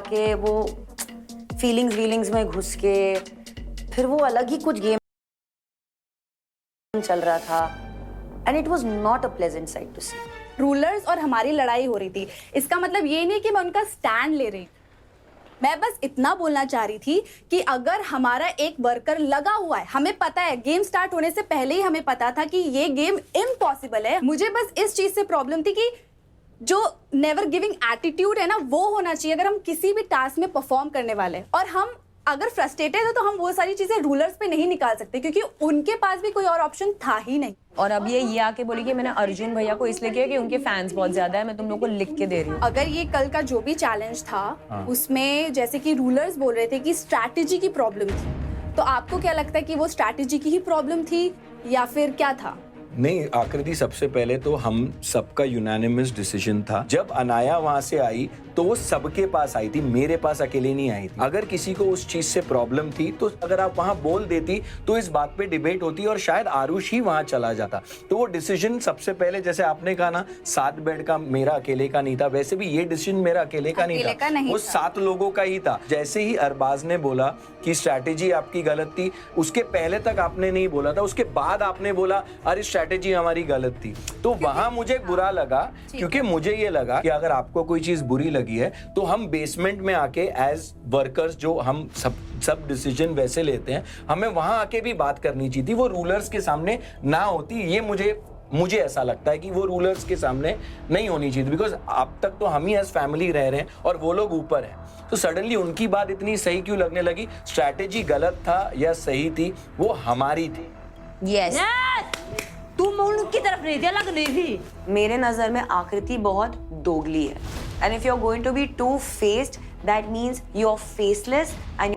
के वो फीलिंग्स में घुस के फिर वो अलग ही कुछ गेम चल रहा था and it was not a pleasant sight to see. Rulers और हमारी लड़ाई हो रही थी, इसका मतलब ये नहीं कि मैं उनका स्टैंड ले रही, मैं बस इतना बोलना चाह रही थी कि अगर हमारा एक वर्कर लगा हुआ है, हमें पता है गेम स्टार्ट होने से पहले ही हमें पता था कि ये गेम इम्पॉसिबल है। मुझे बस इस चीज से प्रॉब्लम थी कि जो नेवर गिविंग एटीट्यूड है ना, वो होना चाहिए अगर हम किसी भी टास्क में परफॉर्म करने वाले हैं। और हम अगर फ्रस्ट्रेटेड है तो हम वो सारी चीजें रूलर्स पे नहीं निकाल सकते, क्योंकि उनके पास भी कोई और ऑप्शन था ही नहीं। और अब ये आके बोली कि मैंने अर्जुन भैया को इसलिए किया कि उनके फैंस बहुत ज्यादा है, मैं तुम लोग को लिख के दे रही हूँ। अगर ये कल का जो भी चैलेंज था उसमें जैसे कि रूलर्स बोल रहे थे कि स्ट्रैटेजी की प्रॉब्लम थी, तो आपको क्या लगता है कि वो स्ट्रैटेजी की ही प्रॉब्लम थी या फिर क्या था? नहीं आकृति, सबसे पहले तो हम सबका यूनानिमस डिसीजन था। जब अनाया वहां से आई तो वो सबके पास आई थी, मेरे पास अकेले नहीं आई थी। अगर किसी को उस चीज से प्रॉब्लम थी तो अगर आप वहां बोल देती तो इस बात पे डिबेट होती और शायद आरुष ही वहां चला जाता। तो वो डिसीजन सबसे पहले, जैसे आपने कहा ना 7 बेड का मेरा अकेले का नहीं था, वैसे भी ये डिसीजन मेरा अकेले का नहीं था, वो 7 लोगों का ही था। जैसे ही अरबाज ने बोला कि स्ट्रैटेजी आपकी गलत थी, उसके पहले तक आपने नहीं बोला था, उसके बाद आपने बोला अरे स्ट्रैटेजी हमारी गलत थी, तो वहां मुझे बुरा लगा, क्योंकि मुझे ये लगा कि अगर आपको कोई चीज बुरी लगी है तो हम बेसमेंट में आके एज वर्कर्स जो हम सब डिसीजन वैसे लेते हैं, हमें वहां आके भी बात करनी चाहिए थी। वो रूलर्स के सामने ना होती, ये मुझे ऐसा लगता है कि वो रूलर्स के सामने नहीं होनी चाहिए, बिकॉज अब तक तो हम ही एज फैमिली रह रहे हैं और वो लोग ऊपर हैं, तो सडनली उनकी बात इतनी सही क्यों लगने लगी? स्ट्रैटेजी गलत था या सही थी, वो हमारी थी। यस तुम उनकी तरफ नहीं थी, अलग नहीं थी। मेरे नजर में आकृति बहुत दोगली है, and if you are going to be two faced that means you are faceless and